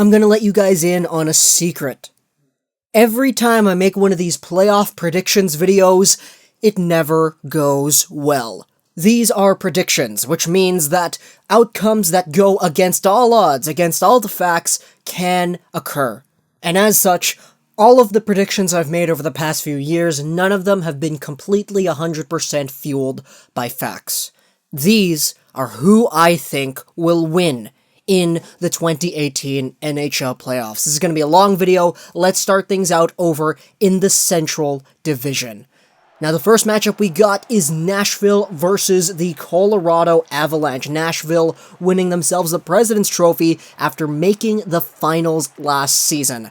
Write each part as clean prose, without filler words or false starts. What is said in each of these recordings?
I'm gonna let you guys in on a secret. Every time I make one of these playoff predictions videos, it never goes well. These are predictions, which means that outcomes that go against all odds, against all the facts, can occur. And as such, all of the predictions I've made over the past few years, none of them have been completely 100% fueled by facts. These are who I think will win in the 2018 NHL playoffs. This is going to be a long video. Let's start things out over in the Central Division. Now, the first matchup we got is Nashville versus the Colorado Avalanche. Nashville winning themselves the President's Trophy after making the finals last season.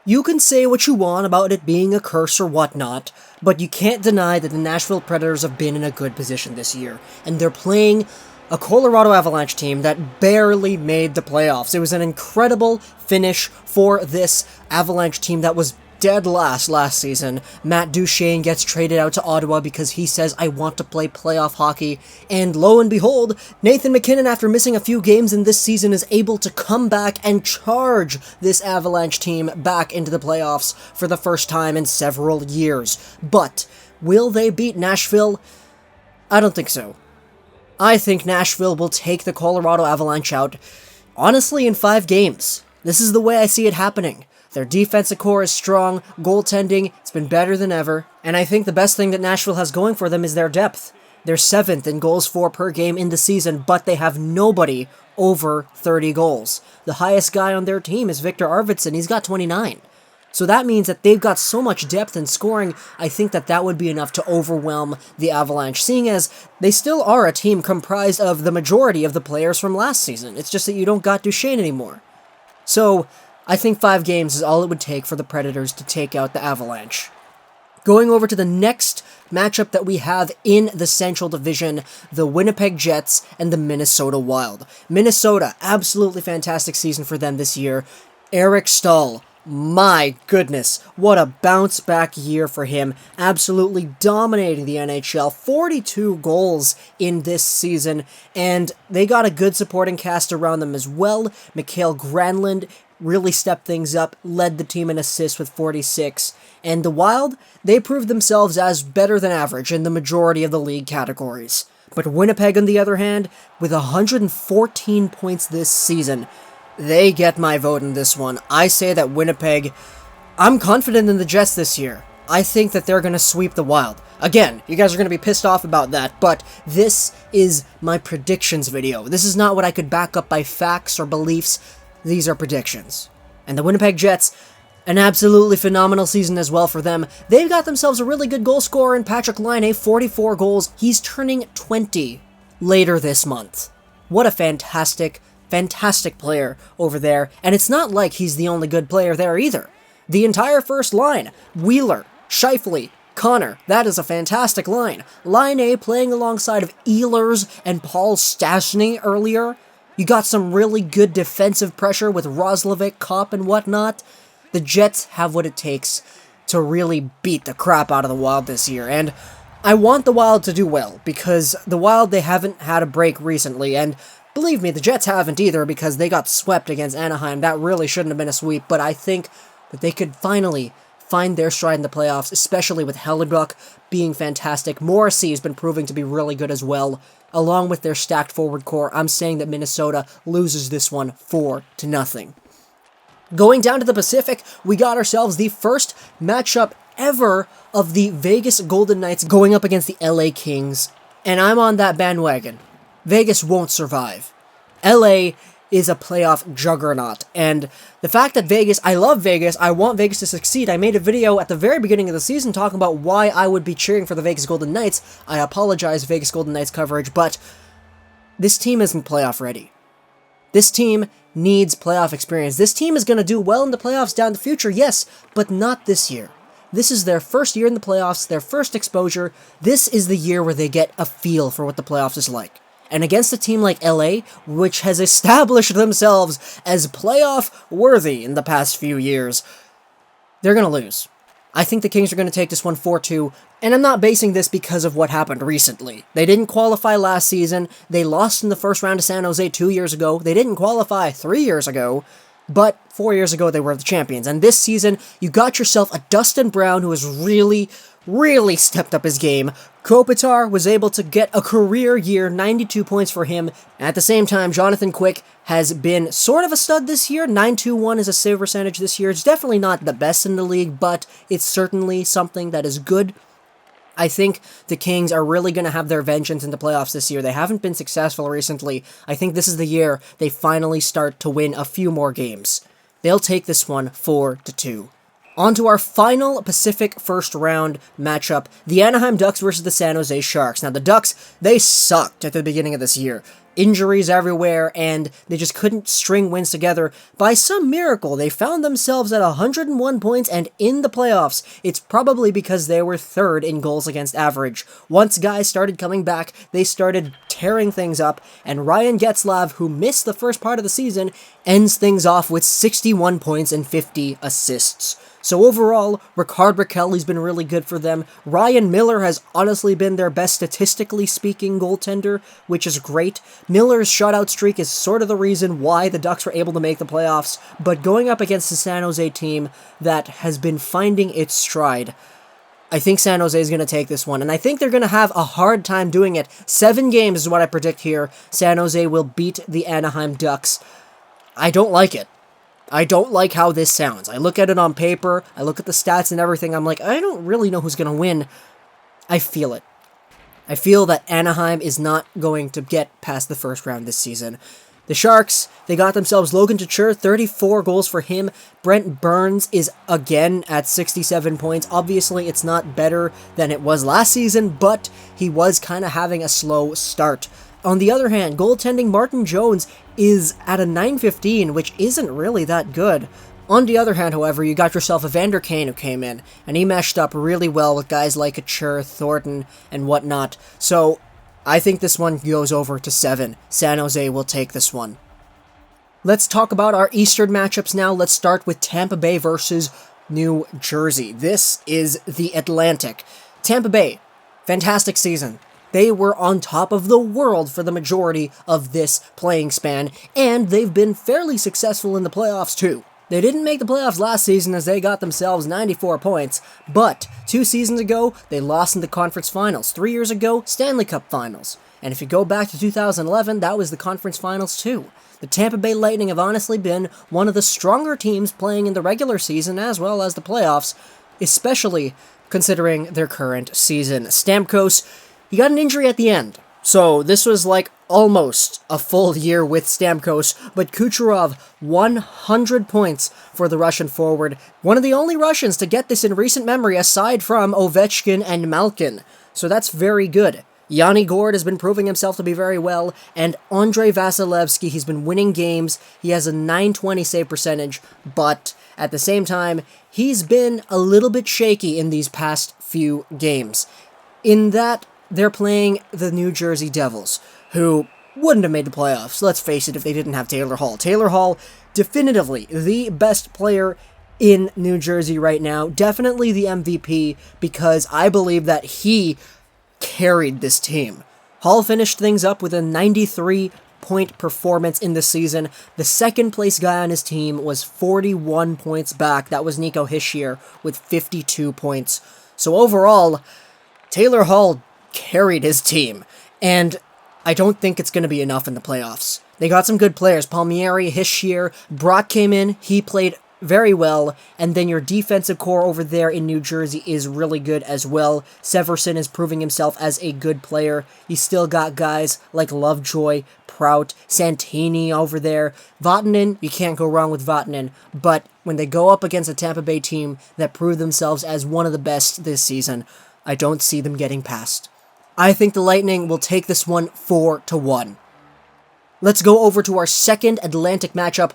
You can say what you want about it being a curse or whatnot, but you can't deny that the Nashville Predators have been in a good position this year, and they're playing a Colorado Avalanche team that barely made the playoffs. It was an incredible finish for this Avalanche team that was dead last season. Matt Duchene gets traded out to Ottawa because he says, I want to play playoff hockey. And lo and behold, Nathan MacKinnon, after missing a few games in this season, is able to come back and charge this Avalanche team back into the playoffs for the first time in several years. But will they beat Nashville? I don't think so. I think Nashville will take the Colorado Avalanche out, honestly, in 5 games. This is the way I see it happening. Their defensive core is strong, goaltending, it's been better than ever, and I think the best thing that Nashville has going for them is their depth. They're 7th in goals for per game in the season, but they have nobody over 30 goals. The highest guy on their team is Victor Arvidsson, he's got 29. So that means that they've got so much depth in scoring, I think that that would be enough to overwhelm the Avalanche, seeing as they still are a team comprised of the majority of the players from last season. It's just that you don't got Duchene anymore. So I think 5 games is all it would take for the Predators to take out the Avalanche. Going over to the next matchup that we have in the Central Division, the Winnipeg Jets and the Minnesota Wild. Minnesota, absolutely fantastic season for them this year. Eric Staal, my goodness, what a bounce-back year for him. Absolutely dominating the NHL. 42 goals in this season, and they got a good supporting cast around them as well. Mikael Granlund really stepped things up, led the team in assists with 46. And the Wild, they proved themselves as better than average in the majority of the league categories. But Winnipeg, on the other hand, with 114 points this season, they get my vote in this one. I say that Winnipeg, I'm confident in the Jets this year. I think that they're going to sweep the Wild. Again, you guys are going to be pissed off about that, but this is my predictions video. This is not what I could back up by facts or beliefs. These are predictions. And the Winnipeg Jets, an absolutely phenomenal season as well for them. They've got themselves a really good goal scorer in Patrick Laine, 44 goals. He's turning 20 later this month. What a fantastic player over there. And it's not like he's the only good player there either. The entire first line, Wheeler, Scheifele, Connor, that is a fantastic line. Line A playing alongside of Ehlers and Paul Stastny earlier. You got some really good defensive pressure with Roslovic, Kopp, and whatnot. The Jets have what it takes to really beat the crap out of the Wild this year, and I want the Wild to do well, because the Wild, they haven't had a break recently, and believe me, the Jets haven't either, because they got swept against Anaheim. That really shouldn't have been a sweep, but I think that they could finally find their stride in the playoffs, especially with Hellebuck being fantastic. Morrissey has been proving to be really good as well. Along with their stacked forward core, I'm saying that Minnesota loses this one 4-0. Going down to the Pacific, we got ourselves the first matchup ever of the Vegas Golden Knights going up against the LA Kings, and I'm on that bandwagon. Vegas won't survive. LA is a playoff juggernaut, and the fact that Vegas, I love Vegas, I want Vegas to succeed. I made a video at the very beginning of the season talking about why I would be cheering for the Vegas Golden Knights. I apologize, Vegas Golden Knights coverage, but this team isn't playoff ready. This team needs playoff experience. This team is going to do well in the playoffs down the future, yes, but not this year. This is their first year in the playoffs, their first exposure. This is the year where they get a feel for what the playoffs is like. And against a team like LA, which has established themselves as playoff-worthy in the past few years, they're going to lose. I think the Kings are going to take this one 4-2, and I'm not basing this because of what happened recently. They didn't qualify last season, they lost in the first round to San Jose 2 years ago, they didn't qualify 3 years ago. But 4 years ago, they were the champions. And this season, you got yourself a Dustin Brown who has really stepped up his game. Kopitar was able to get a career year, 92 points for him. At the same time, Jonathan Quick has been sort of a stud this year. 921 is a save percentage this year. It's definitely not the best in the league, but it's certainly something that is good. I think the Kings are really going to have their vengeance in the playoffs this year. They haven't been successful recently. I think this is the year they finally start to win a few more games. They'll take this one 4-2. On to our final Pacific first round matchup, the Anaheim Ducks versus the San Jose Sharks. Now, the Ducks, they sucked at the beginning of this year. Injuries everywhere, and they just couldn't string wins together. By some miracle, they found themselves at 101 points and in the playoffs. It's probably because they were third in goals against average. Once guys started coming back, they started tearing things up, and Ryan Getzlaf, who missed the first part of the season, ends things off with 61 points and 50 assists. So overall, Rickard Rakell's been really good for them. Ryan Miller has honestly been their best statistically speaking goaltender, which is great. Miller's shutout streak is sort of the reason why the Ducks were able to make the playoffs, but going up against the San Jose team that has been finding its stride, I think San Jose is going to take this one, and I think they're going to have a hard time doing it. 7 games is what I predict here. San Jose will beat the Anaheim Ducks. I don't like it. I don't like how this sounds. I look at it on paper, I look at the stats and everything, I'm like, I don't really know who's going to win. I feel it. I feel that Anaheim is not going to get past the first round this season. The Sharks, they got themselves Logan Couture, 34 goals for him. Brent Burns is again at 67 points. Obviously, it's not better than it was last season, but he was kind of having a slow start. On the other hand, goaltending Martin Jones is at a 915, which isn't really that good. On the other hand, however, you got yourself Evander Kane who came in, and he meshed up really well with guys like Couture, Thornton, and whatnot. So, I think this one goes over to 7. San Jose will take this one. Let's talk about our Eastern matchups now. Let's start with Tampa Bay versus New Jersey. This is the Atlantic. Tampa Bay, fantastic season. They were on top of the world for the majority of this playing span, and they've been fairly successful in the playoffs too. They didn't make the playoffs last season as they got themselves 94 points, but 2 seasons ago, they lost in the conference finals. 3 years ago, Stanley Cup Finals. And if you go back to 2011, that was the conference finals too. The Tampa Bay Lightning have honestly been one of the stronger teams playing in the regular season as well as the playoffs, especially considering their current season. Stamkos, he got an injury at the end, so this was like almost a full year with Stamkos, but Kucherov, 100 points for the Russian forward. One of the only Russians to get this in recent memory aside from Ovechkin and Malkin, so that's very good. Yanni Gourde has been proving himself to be very well, and Andrei Vasilevsky, he's been winning games. He has a 920 save percentage, but at the same time, he's been a little bit shaky in these past few games. In that, they're playing the New Jersey Devils, who wouldn't have made the playoffs, let's face it, if they didn't have Taylor Hall. Taylor Hall, definitively the best player in New Jersey right now, definitely the MVP, because I believe that he carried this team. Hall finished things up with a 93-point performance in the season. The second place guy on his team was 41 points back. That was Nico Hischier with 52 points. So overall, Taylor Hall carried his team, and I don't think it's going to be enough in the playoffs. They got some good players. Palmieri, Hischier, Brock came in, he played very well, and then your defensive core over there in New Jersey is really good as well. Severson is proving himself as a good player. You still got guys like Lovejoy, Prout, Santini over there. Vatanen, you can't go wrong with Vatanen, but when they go up against a Tampa Bay team that proved themselves as one of the best this season, I don't see them getting past. I think the Lightning will take this one 4-1. Let's go over to our second Atlantic matchup.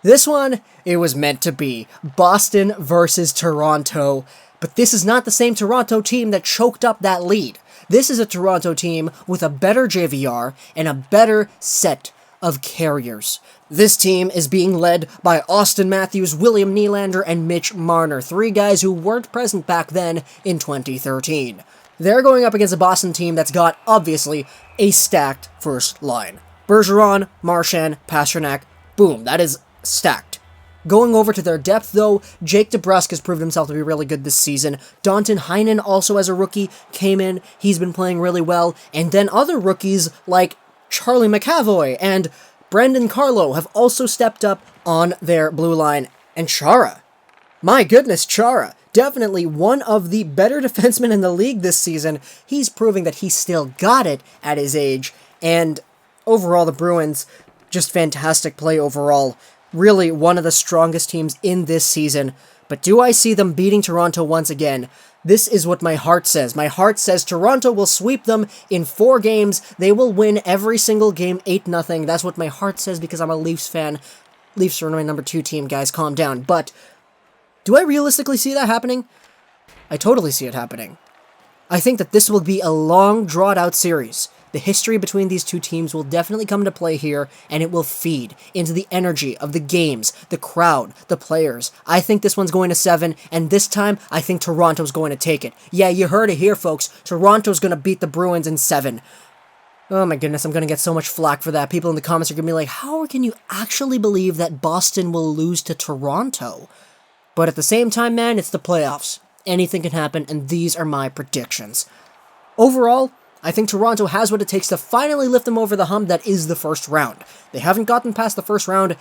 This one, it was meant to be. Boston versus Toronto. But this is not the same Toronto team that choked up that lead. This is a Toronto team with a better JVR and a better set of carriers. This team is being led by Austin Matthews, William Nylander, and Mitch Marner, 3 guys who weren't present back then in 2013. They're going up against a Boston team that's got, obviously, a stacked first line. Bergeron, Marchand, Pastrnak, boom, that is stacked. Going over to their depth, though, Jake DeBrusk has proved himself to be really good this season. Danton Heinen, also as a rookie, came in. He's been playing really well. And then other rookies like Charlie McAvoy and Brandon Carlo have also stepped up on their blue line. And Chara. My goodness, Chara. Definitely one of the better defensemen in the league this season. He's proving that he still got it at his age. And overall, the Bruins, just fantastic play overall. Really one of the strongest teams in this season. But do I see them beating Toronto once again? This is what my heart says. My heart says Toronto will sweep them in 4 games. They will win every single game 8-0. That's what my heart says because I'm a Leafs fan. Leafs are my number 2 team, guys. Calm down. But do I realistically see that happening? I totally see it happening. I think that this will be a long, drawn-out series. The history between these two teams will definitely come into play here, and it will feed into the energy of the games, the crowd, the players. I think this one's going to 7, and this time, I think Toronto's going to take it. Yeah, you heard it here, folks. Toronto's going to beat the Bruins in 7. Oh my goodness, I'm going to get so much flack for that. People in the comments are going to be like, how can you actually believe that Boston will lose to Toronto? But at the same time, man, it's the playoffs. Anything can happen, and these are my predictions. Overall, I think Toronto has what it takes to finally lift them over the hump that is the first round. They haven't gotten past the first round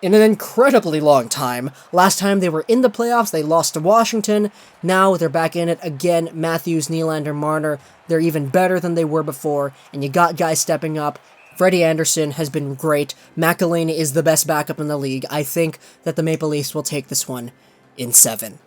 in an incredibly long time. Last time they were in the playoffs, they lost to Washington. Now they're back in it again. Matthews, Nylander, Marner, they're even better than they were before, and you got guys stepping up. Freddie Anderson has been great. McElhinney is the best backup in the league. I think that the Maple Leafs will take this one in 7.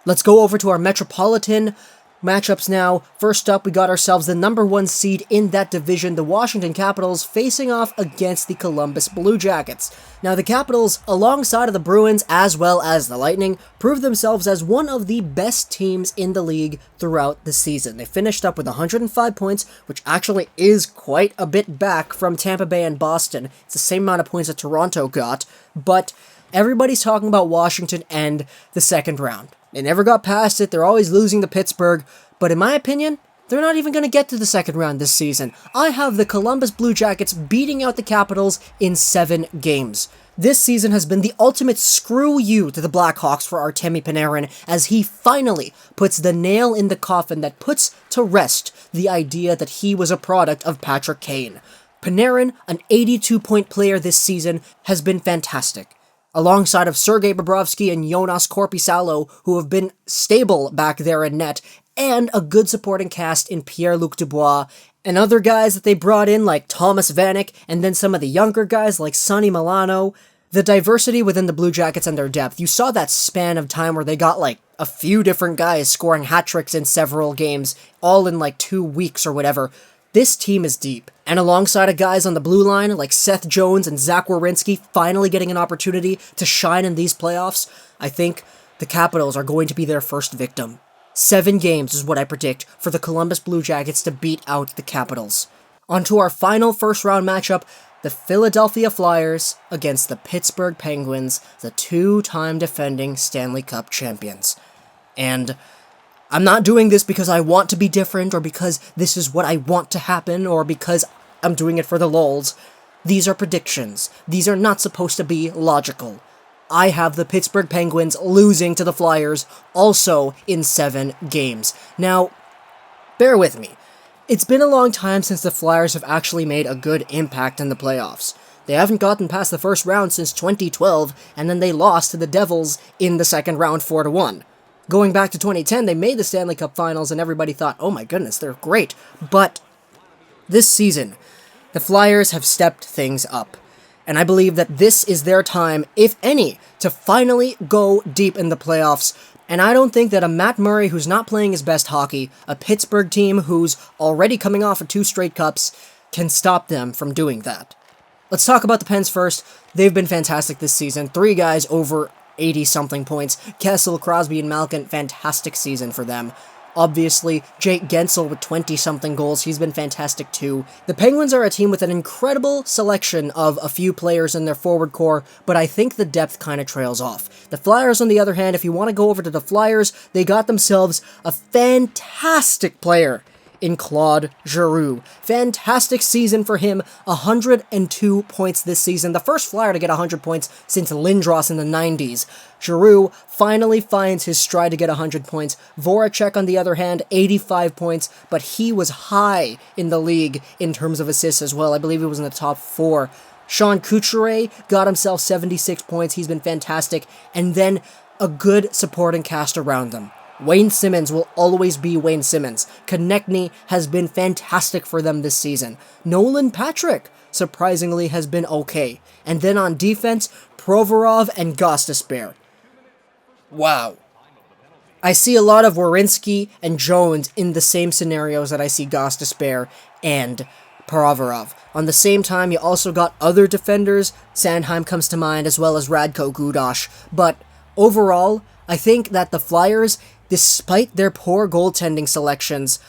Let's go over to our Metropolitan matchups now. First up, we got ourselves the number 1 seed in that division, the Washington Capitals, facing off against the Columbus Blue Jackets. Now, the Capitals, alongside of the Bruins as well as the Lightning, proved themselves as one of the best teams in the league throughout the season. They finished up with 105 points, which actually is quite a bit back from Tampa Bay and Boston. It's the same amount of points that Toronto got, but everybody's talking about Washington and the second round. They never got past it. They're always losing to Pittsburgh. But in my opinion, they're not even going to get to the second round this season. I have the Columbus Blue Jackets beating out the Capitals in 7 games. This season has been the ultimate screw you to the Blackhawks for Artemi Panarin as he finally puts the nail in the coffin that puts to rest the idea that he was a product of Patrick Kane. Panarin, an 82-point player this season, has been fantastic. Alongside of Sergei Bobrovsky and Jonas Korpisalo, who have been stable back there in net, and a good supporting cast in Pierre-Luc Dubois, and other guys that they brought in like Thomas Vanek, and then some of the younger guys like Sonny Milano. The diversity within the Blue Jackets and their depth, you saw that span of time where they got like a few different guys scoring hat tricks in several games, all in like 2 weeks or whatever. This team is deep, and alongside of guys on the blue line like Seth Jones and Zach Werenski finally getting an opportunity to shine in these playoffs, I think the Capitals are going to be their first victim. 7 games is what I predict for the Columbus Blue Jackets to beat out the Capitals. On to our final first-round matchup, the Philadelphia Flyers against the Pittsburgh Penguins, the 2-time defending Stanley Cup champions. And I'm not doing this because I want to be different, or because this is what I want to happen, or because I'm doing it for the lulz. These are predictions. These are not supposed to be logical. I have the Pittsburgh Penguins losing to the Flyers, also in 7 games. Now, bear with me. It's been a long time since the Flyers have actually made a good impact in the playoffs. They haven't gotten past the first round since 2012, and then they lost to the Devils in the second round 4-1. Going back to 2010, they made the Stanley Cup Finals, and everybody thought, oh my goodness, they're great. But this season, the Flyers have stepped things up. And I believe that this is their time, if any, to finally go deep in the playoffs. And I don't think that a Matt Murray who's not playing his best hockey, a Pittsburgh team who's already coming off of 2 straight cups, can stop them from doing that. Let's talk about the Pens first. They've been fantastic this season. 3 guys over 80-something points. Kessel, Crosby, and Malkin, fantastic season for them. Obviously, Jake Gensel with 20-something goals, he's been fantastic too. The Penguins are a team with an incredible selection of a few players in their forward core, but I think the depth kind of trails off. The Flyers, on the other hand, if you want to go over to the Flyers, they got themselves a fantastic player in Claude Giroux. Fantastic season for him, 102 points this season, the first Flyer to get 100 points since Lindros in the 90s. Giroux finally finds his stride to get 100 points. Voracek, on the other hand, 85 points, but he was high in the league in terms of assists as well. I believe he was in the top 4. Sean Couturier got himself 76 points. He's been fantastic. And then a good supporting cast around them. Wayne Simmons will always be Wayne Simmons. Konechny has been fantastic for them this season. Nolan Patrick, surprisingly, has been okay. And then on defense, Provorov and Gostisbehere. Wow. I see a lot of Werenski and Jones in the same scenarios that I see Gostisbehere and Provorov. On the same time, you also got other defenders. Sanheim comes to mind, as well as Radko Gudas. But overall, I think that the Flyers, despite their poor goaltending selections,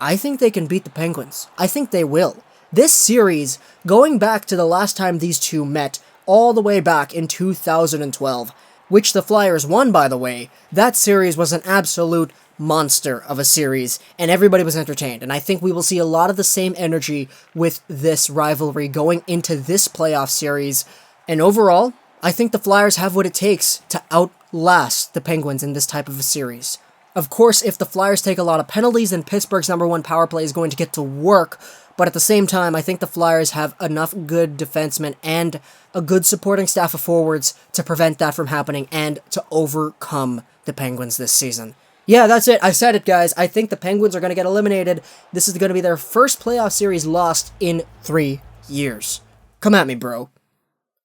I think they can beat the Penguins. I think they will. This series, going back to the last time these two met, all the way back in 2012, which the Flyers won, by the way, that series was an absolute monster of a series, and everybody was entertained. And I think we will see a lot of the same energy with this rivalry going into this playoff series. And overall, I think the Flyers have what it takes to outlast the Penguins in this type of a series. Of course, if the Flyers take a lot of penalties, then Pittsburgh's #1 power play is going to get to work. But at the same time, I think the Flyers have enough good defensemen and a good supporting staff of forwards to prevent that from happening and to overcome the Penguins this season. Yeah, that's it. I said it, guys. I think the Penguins are going to get eliminated. This is going to be their first playoff series lost in 3 years. Come at me, bro.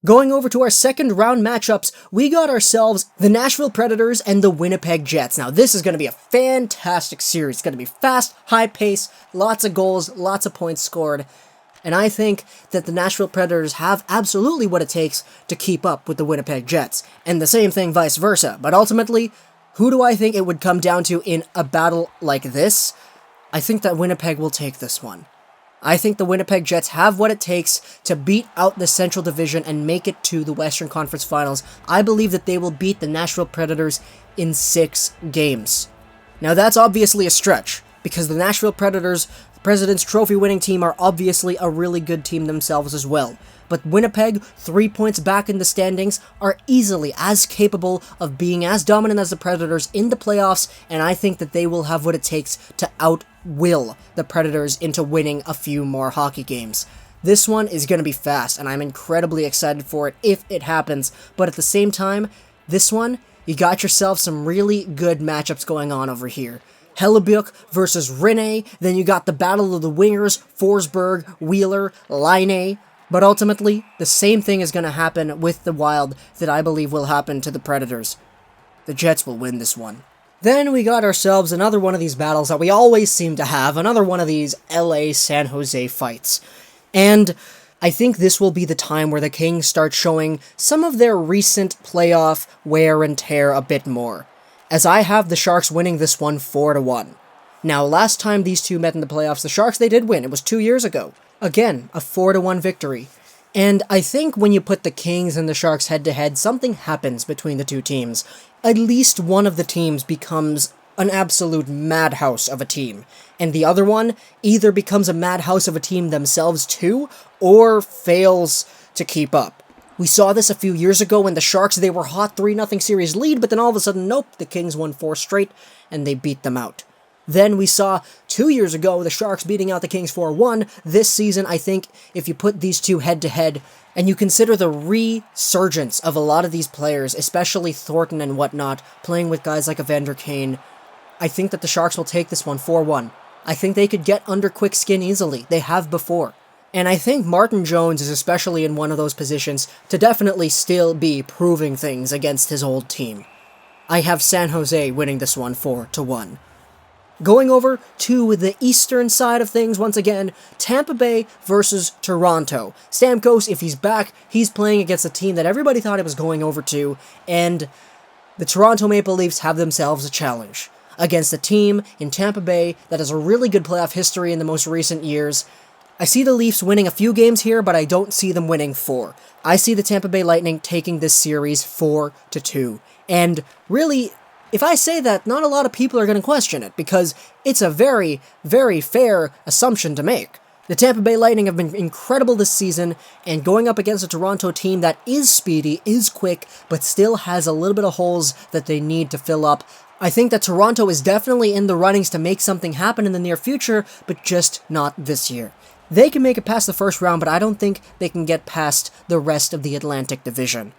Going over to our second round matchups, we got ourselves the Nashville Predators and the Winnipeg Jets. Now, this is going to be a fantastic series. It's going to be fast, high pace, lots of goals, lots of points scored. And I think that the Nashville Predators have absolutely what it takes to keep up with the Winnipeg Jets. And the same thing vice versa. But ultimately, who do I think it would come down to in a battle like this? I think that Winnipeg will take this one. I think the Winnipeg Jets have what it takes to beat out the Central Division and make it to the Western Conference Finals. I believe that they will beat the Nashville Predators in 6 games. Now that's obviously a stretch, because the Nashville Predators, the President's Trophy winning team, are obviously a really good team themselves as well. But Winnipeg, 3 points back in the standings, are easily as capable of being as dominant as the Predators in the playoffs, and I think that they will have what it takes to outwill the Predators into winning a few more hockey games. This one is going to be fast, and I'm incredibly excited for it if it happens, but at the same time, this one, you got yourself some really good matchups going on over here. Hellebuyck versus Rinne, then you got the battle of the wingers, Forsberg, Wheeler, Laine. But ultimately, the same thing is going to happen with the Wild that I believe will happen to the Predators. The Jets will win this one. Then we got ourselves another one of these battles that we always seem to have, another one of these LA-San Jose fights. And I think this will be the time where the Kings start showing some of their recent playoff wear and tear a bit more, as I have the Sharks winning this one 4-1. Now, last time these two met in the playoffs, the Sharks, they did win. It was 2 years ago. Again, a 4-1 victory. And I think when you put the Kings and the Sharks head-to-head, something happens between the two teams. At least one of the teams becomes an absolute madhouse of a team, and the other one either becomes a madhouse of a team themselves too, or fails to keep up. We saw this a few years ago when the Sharks, they were hot 3-0 series lead, but then all of a sudden, nope, the Kings won 4 straight, and they beat them out. Then we saw 2 years ago the Sharks beating out the Kings 4-1. This season, I think, if you put these two head-to-head, and you consider the resurgence of a lot of these players, especially Thornton and whatnot, playing with guys like Evander Kane, I think that the Sharks will take this one 4-1. I think they could get under quick skin easily. They have before. And I think Martin Jones is especially in one of those positions to definitely still be proving things against his old team. I have San Jose winning this one 4-1. Going over to the eastern side of things, once again, Tampa Bay versus Toronto. Stamkos, if he's back, he's playing against a team that everybody thought he was going over to, and the Toronto Maple Leafs have themselves a challenge against a team in Tampa Bay that has a really good playoff history in the most recent years. I see the Leafs winning a few games here, but I don't see them winning 4. I see the Tampa Bay Lightning taking this series 4-2. And really, If I say that, not a lot of people are going to question it, because it's a very, very fair assumption to make. The Tampa Bay Lightning have been incredible this season, and going up against a Toronto team that is speedy, is quick, but still has a little bit of holes that they need to fill up, I think that Toronto is definitely in the runnings to make something happen in the near future, but just not this year. They can make it past the first round, but I don't think they can get past the rest of the Atlantic Division.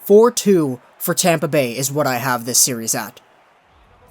4-2 for Tampa Bay is what I have this series at.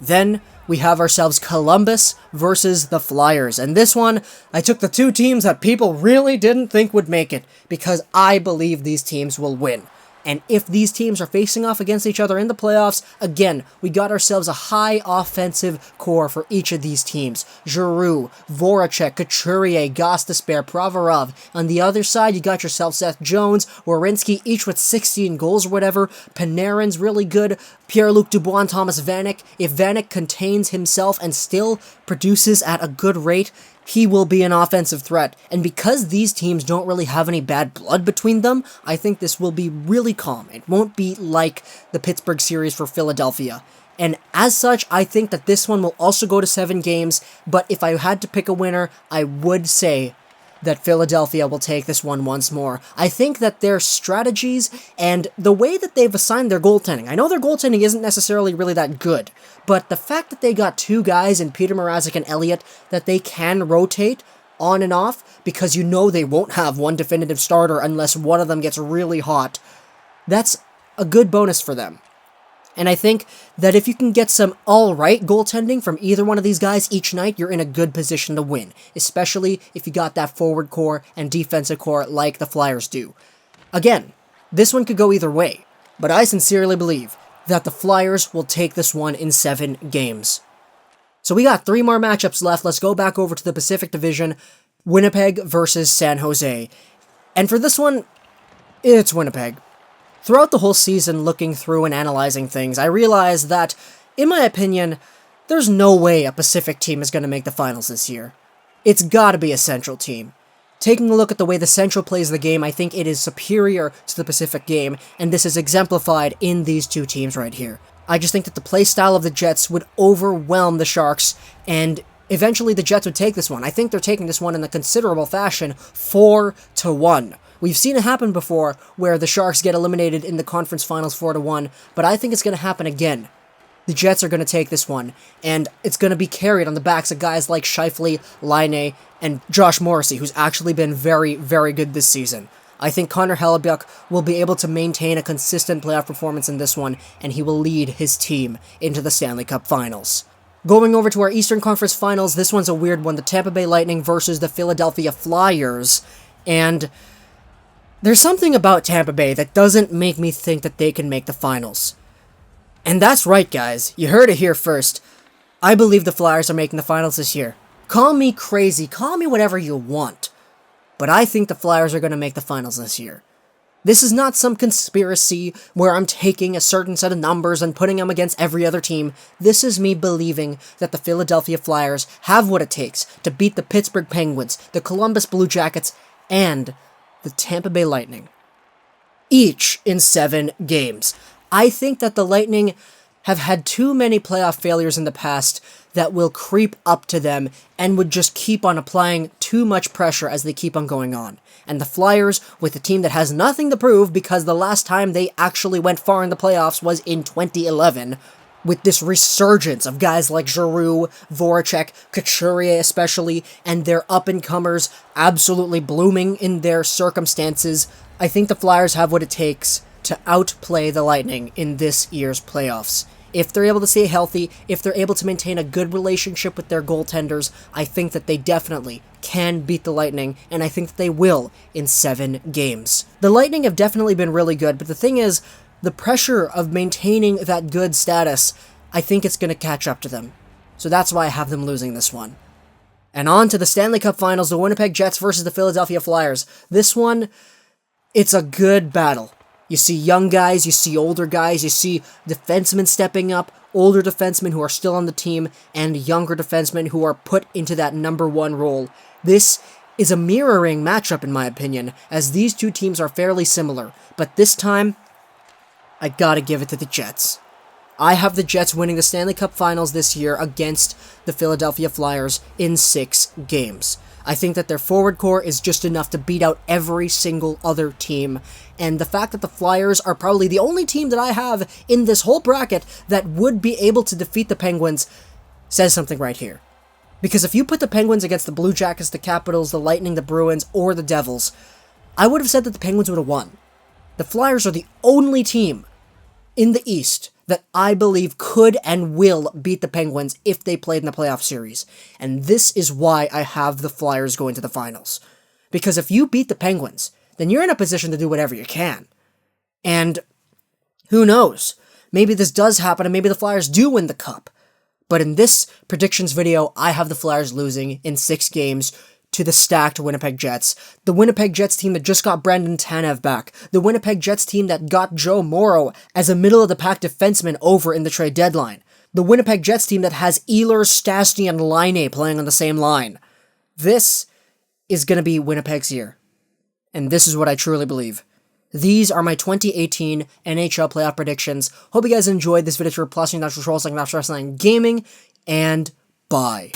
Then we have ourselves Columbus versus the Flyers, and this one, I took the two teams that people really didn't think would make it, because I believe these teams will win. And if these teams are facing off against each other in the playoffs, again, we got ourselves a high offensive core for each of these teams. Giroux, Voracek, Couturier, Gostisbehere, Provorov. On the other side, you got yourself Seth Jones, Werenski, each with 16 goals or whatever. Panarin's really good. Pierre-Luc Dubois and Thomas Vanek. If Vanek contains himself and still produces at a good rate, he will be an offensive threat. And because these teams don't really have any bad blood between them, I think this will be really calm. It won't be like the Pittsburgh series for Philadelphia. And as such, I think that this one will also go to 7 games, but if I had to pick a winner, I would say that Philadelphia will take this one once more. I think that their strategies and the way that they've assigned their goaltending, I know their goaltending isn't necessarily really that good, but the fact that they got 2 guys in Peter Mrazek and Elliott that they can rotate on and off, because you know they won't have one definitive starter unless one of them gets really hot, that's a good bonus for them. And I think that if you can get some alright goaltending from either one of these guys each night, you're in a good position to win, especially if you got that forward core and defensive core like the Flyers do. Again, this one could go either way, but I sincerely believe that the Flyers will take this one in 7 games. So we got 3 more matchups left. Let's go back over to the Pacific Division, Winnipeg versus San Jose. And for this one, it's Winnipeg. Throughout the whole season, looking through and analyzing things, I realized that, in my opinion, there's no way a Pacific team is going to make the finals this year. It's got to be a Central team. Taking a look at the way the Central plays the game, I think it is superior to the Pacific game, and this is exemplified in these two teams right here. I just think that the play style of the Jets would overwhelm the Sharks, and eventually the Jets would take this one. I think they're taking this one in a considerable fashion, 4-1. We've seen it happen before, where the Sharks get eliminated in the conference finals 4-1, but I think it's going to happen again. The Jets are going to take this one, and it's going to be carried on the backs of guys like Scheifele, Laine, and Josh Morrissey, who's actually been very, very good this season. I think Connor Hellebuyck will be able to maintain a consistent playoff performance in this one, and he will lead his team into the Stanley Cup Finals. Going over to our Eastern Conference Finals, this one's a weird one, the Tampa Bay Lightning versus the Philadelphia Flyers, and there's something about Tampa Bay that doesn't make me think that they can make the finals. And that's right, guys. You heard it here first. I believe the Flyers are making the finals this year. Call me crazy, call me whatever you want, but I think the Flyers are going to make the finals this year. This is not some conspiracy where I'm taking a certain set of numbers and putting them against every other team. This is me believing that the Philadelphia Flyers have what it takes to beat the Pittsburgh Penguins, the Columbus Blue Jackets, and the Tampa Bay Lightning, each in 7 games. I think that the Lightning have had too many playoff failures in the past that will creep up to them and would just keep on applying too much pressure as they keep on going on. And the Flyers, with a team that has nothing to prove because the last time they actually went far in the playoffs was in 2011, with this resurgence of guys like Giroux, Voracek, Couturier especially, and their up-and-comers absolutely blooming in their circumstances, I think the Flyers have what it takes to outplay the Lightning in this year's playoffs. If they're able to stay healthy, if they're able to maintain a good relationship with their goaltenders, I think that they definitely can beat the Lightning, and I think that they will in 7 games. The Lightning have definitely been really good, but the thing is, the pressure of maintaining that good status, I think it's going to catch up to them. So that's why I have them losing this one. And on to the Stanley Cup Finals, the Winnipeg Jets versus the Philadelphia Flyers. This one, it's a good battle. You see young guys, you see older guys, you see defensemen stepping up, older defensemen who are still on the team, and younger defensemen who are put into that number 1 role. This is a mirroring matchup in my opinion, as these two teams are fairly similar, but this time, I gotta give it to the Jets. I have the Jets winning the Stanley Cup Finals this year against the Philadelphia Flyers in 6 games. I think that their forward core is just enough to beat out every single other team, and the fact that the Flyers are probably the only team that I have in this whole bracket that would be able to defeat the Penguins says something right here. Because if you put the Penguins against the Blue Jackets, the Capitals, the Lightning, the Bruins, or the Devils, I would have said that the Penguins would have won. The Flyers are the only team in the East that I believe could and will beat the Penguins if they played in the playoff series. And this is why I have the Flyers going to the finals. Because if you beat the Penguins, then you're in a position to do whatever you can. And who knows? Maybe this does happen and maybe the Flyers do win the Cup. But in this predictions video, I have the Flyers losing in 6 games to the stacked Winnipeg Jets. The Winnipeg Jets team that just got Brandon Tanev back. The Winnipeg Jets team that got Joe Morrow as a middle-of-the-pack defenseman over in the trade deadline. The Winnipeg Jets team that has Ehlers, Stastny, and Laine playing on the same line. This is going to be Winnipeg's year. And this is what I truly believe. These are my 2018 NHL playoff predictions. Hope you guys enjoyed this video. If you're plus, you're not trolls like Nashville Wrestling Gaming, and bye.